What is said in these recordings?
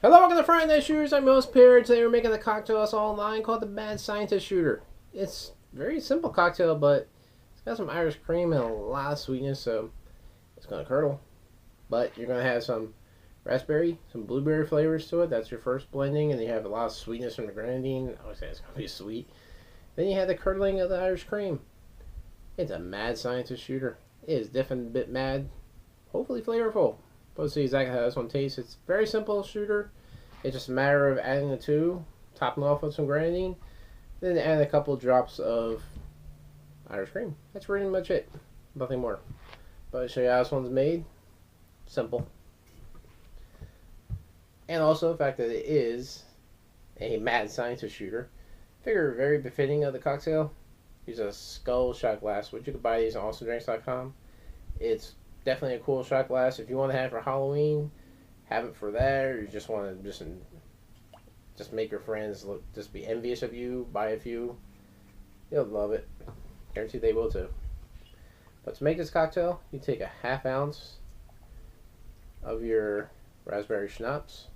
Hello, welcome to Friday Night Shooters. I'm your host, Perry. Today we're making a cocktail that's online called the Mad Scientist Shooter. It's a very simple cocktail, but it's got some Irish cream and a lot of sweetness, so it's going to curdle. But you're going to have some raspberry, some blueberry flavors to it. That's your first blending, and you have a lot of sweetness from the grenadine. I would say it's going to be sweet. Then you have the curdling of the Irish cream. It's a Mad Scientist Shooter. It is definitely a bit mad, hopefully flavorful. Let's see exactly how this one tastes. It's a very simple shooter. It's just a matter of adding the two, topping off with some grenadine, then add a couple drops of Irish cream. That's pretty much it. Nothing more. But I'll show you how this one's made. Simple. And also the fact that it is a Mad Scientist Shooter. Figure very befitting of the cocktail. Use a skull shot glass, which you can buy these on awesomedrinks.com. It's definitely a cool shot glass. If you want to have it for Halloween, have it for that. Or you just want to just make your friends just be envious of you. Buy a few. They'll love it. Guarantee they will too. But to make this cocktail, you take a ½ ounce of your raspberry schnapps.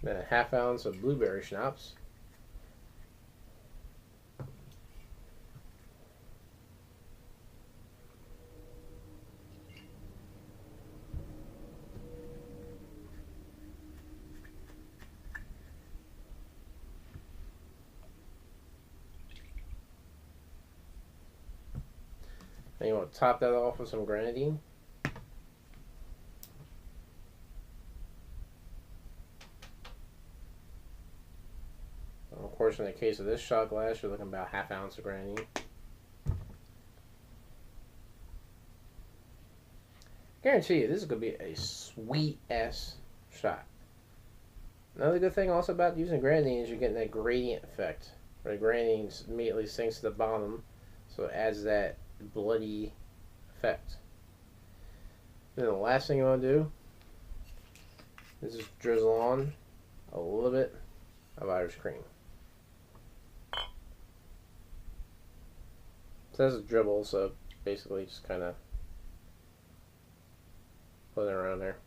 Then a ½ ounce of blueberry schnapps. Then you want to top that off with some grenadine. Of course, in the case of this shot glass, you're looking about ½ ounce of grenadine. Guarantee you, this is going to be a sweet ass shot. Another good thing also about using grenadine is you're getting that gradient effect, where the grenadine immediately sinks to the bottom, so it adds that bloody effect. Then the last thing you want to do is just drizzle on a little bit of Irish cream. So that's a dribble, so basically just kind of put it around there.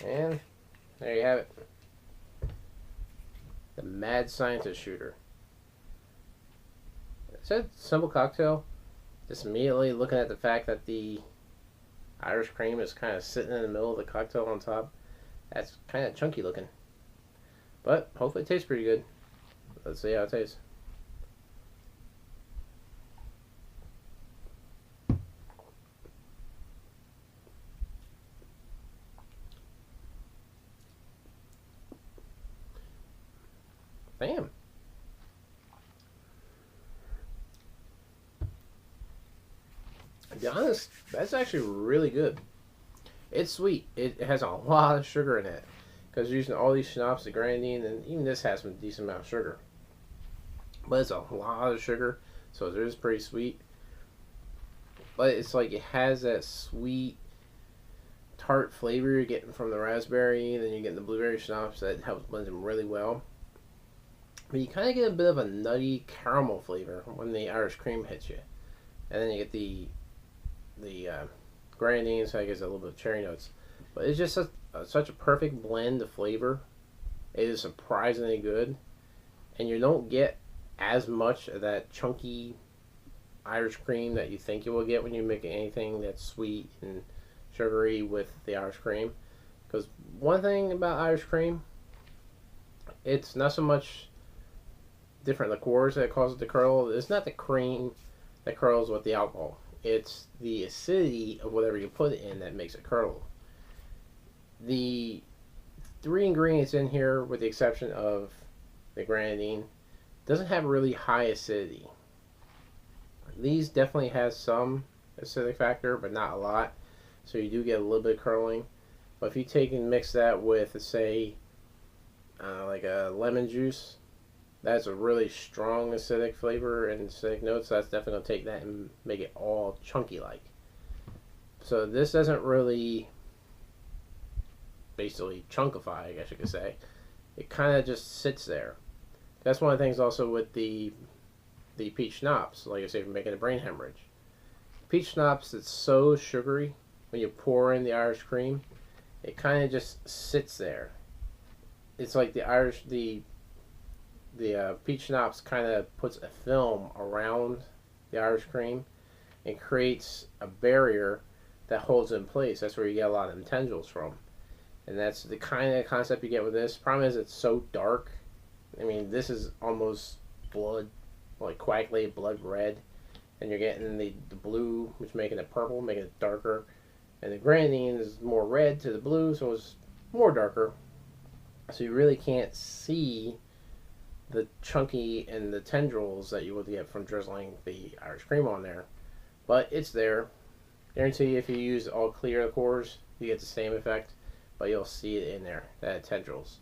And there you have it. The Mad Scientist Shooter. It's a simple cocktail. Just immediately looking at the fact that the Irish cream is kind of sitting in the middle of the cocktail on top. That's kind of chunky looking. But hopefully it tastes pretty good. Let's see how it tastes. Damn. To be honest, that's actually really good. It's sweet. It has a lot of sugar in it. Because using all these schnapps, the grenadine, and even this has some decent amount of sugar. But it's a lot of sugar, so it is pretty sweet. But it's like it has that sweet, tart flavor you're getting from the raspberry, then you're getting the blueberry schnapps that helps blend them really well. But you kind of get a bit of a nutty caramel flavor when the Irish cream hits you. And then you get the grenadine, so I guess a little bit of cherry notes. But it's just such a perfect blend of flavor. It is surprisingly good. And you don't get as much of that chunky Irish cream that you think you will get when you make anything that's sweet and sugary with the Irish cream. Because one thing about Irish cream, it's not so much different liqueurs that cause it to curl. It's not the cream that curls with the alcohol. It's the acidity of whatever you put it in that makes it curdle. The 3 ingredients in here, with the exception of the grenadine, doesn't have really high acidity. These definitely has some acidic factor, but not a lot. So you do get a little bit of curling. But if you take and mix that with, say, like a lemon juice, That's a really strong acidic flavor and acidic notes. So that's definitely going to take that and make it all chunky like. So this doesn't really basically chunkify, I guess you could say. It kind of just sits there. That's one of the things also with the peach schnapps, like I say, for making a brain hemorrhage. Peach schnapps, it's so sugary when you pour in the Irish cream, it kind of just sits there. It's like the peach schnapps kind of puts a film around the Irish cream and creates a barrier that holds it in place. That's where you get a lot of them tendrils from. And that's the kind of concept you get with this. Problem is it's so dark. I mean, this is almost blood, like coagulated blood red. And you're getting the blue, which is making it purple, making it darker. And the grenadine is more red to the blue, so it's more darker. So you really can't see the chunky and the tendrils that you would get from drizzling the Irish cream on there. But it's there. Guarantee if you use all clear liqueurs, you get the same effect, but you'll see it in there, that tendrils.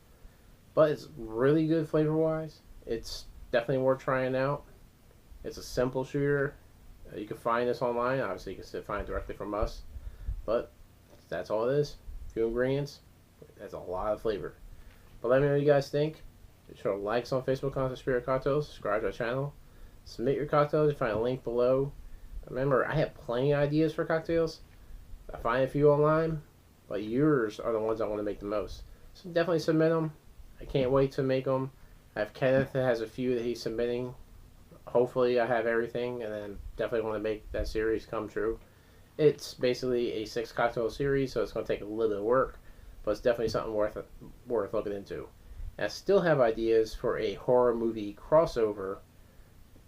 But it's really good flavor-wise. It's definitely worth trying out. It's a simple shooter. You can find this online. Obviously, you can find it directly from us. But that's all it is. A few ingredients. That's a lot of flavor. But let me know what you guys think. Be sure to like us on Facebook, Constant Spirit Cocktails. Subscribe to our channel. Submit your cocktails. You find a link below. Remember, I have plenty of ideas for cocktails. I find a few online, but yours are the ones I want to make the most. So definitely submit them. I can't wait to make them. I have Kenneth that has a few that he's submitting. Hopefully I have everything, and then definitely want to make that series come true. It's basically a 6 cocktail series, so it's going to take a little bit of work, but it's definitely something worth looking into. And I still have ideas for a horror movie crossover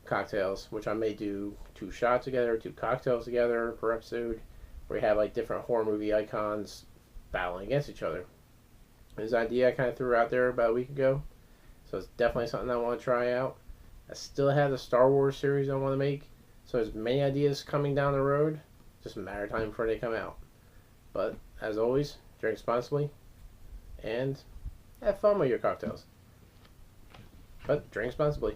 cocktails, which I may do 2 shots together, 2 cocktails together per episode, where you have like different horror movie icons battling against each other. This idea I kind of threw out there about a week ago, so it's definitely something I want to try out. I still have the Star Wars series I want to make, so there's many ideas coming down the road, just a matter of time before they come out. But as always, drink responsibly and have fun with your cocktails. But drink responsibly.